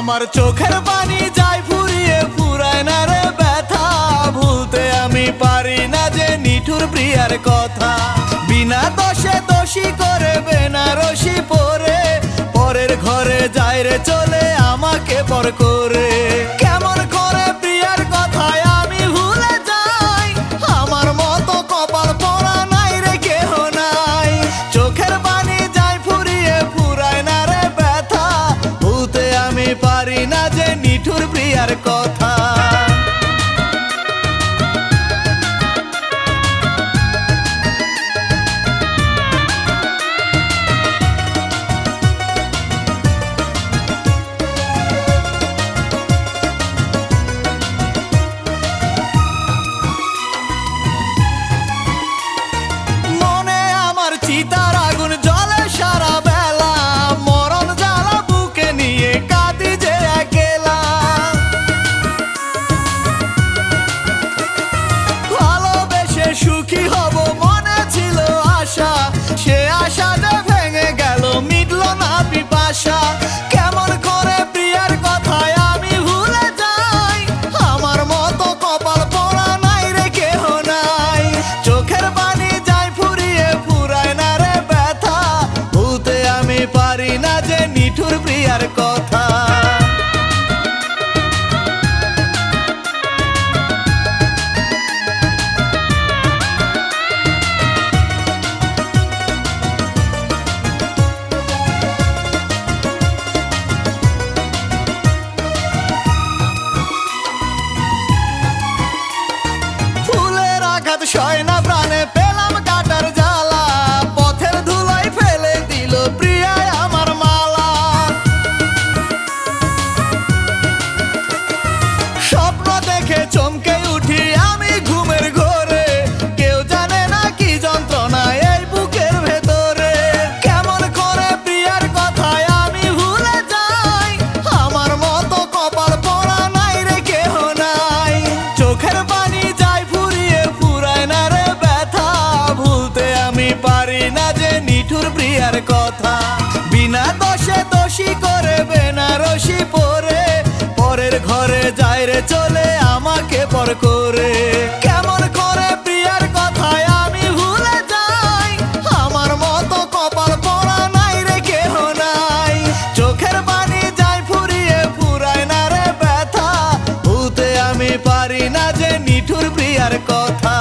আমার চোখের পানি যায় ফুরিয়ে ফুরায় না রে ব্যথা, ভুলতে আমি পারি না যে নিঠুর প্রিয়ার কথা। বিনা দোষে দোষী করে বেনারসি পরে, পরের ঘরে যায় রে চলে আমাকে পর করে। কেমন করে প্রিয়ার কথায় আমি ভুলে যাই, আমার মতো কপাল পড়া নাই রে কেহ নাই। চোখের পানি যায় ফুরিয়ে ফুরায় না রে ব্যথা, ভুলতে আমি পারি না যে নিঠুর প্রিয়ার কথা। চিতার আগুন জ্বলে সারা বেলা, মরণ জ্বালা বুকে নিয়ে কাঁদি যে একলা। ভালোবেসে সুখী হব মনে ছিল আশা, সে আশা যে ভেঙে গেল মিটল না পিপাসা। কেমন করে প্রিয়ার কথায় আমি ভুলে যাই, আমার মতো কপাল পড়া নাই রে কেহ নাই। চোখের পানি যায় ফুরিয়ে ফুরায় না রে ব্যথা, ভুলতে আমি পারি না যে নিঠুর প্রিয়ার কথা। ফুলের আঘাত সয় না প্রাণে পেলাম কাটার জ্বালা, পথের ধুলোয় ফেলে দিল প্রিয়ায় আমার মালা। স্বপ্ন দেখে চমকে উঠি আমি ঘুমের ঘোরে, কেউ জানে না কি যন্ত্রণা এই বুকের ভেতরে। কেমন করে প্রিয়ার কথায় আমি ভুলে যাই, আমার মতো কপাল পড়া নাই রে কেহ নাই। চোখের পানি যায় ফুরিয়ে ফুরায় না রে ব্যথা, ভুলতে আমি পারি না যে নিঠুর প্রিয়ার কথা। বিনা দোষে দোষী করে বেনারসি পরে, পরের ঘরে যায় রে চলে আমাকে পর করে। কেমন করে প্রিয়ার কথায় আমি ভুলে যাই, আমার মতো কপাল পড়া নাই রে কেহ নাই। চোখের পানি যায় ফুরিয়ে ফুরায় না রে ব্যথা, ভুলতে আমি পারি না যে নিঠুর প্রিয়ার কথা।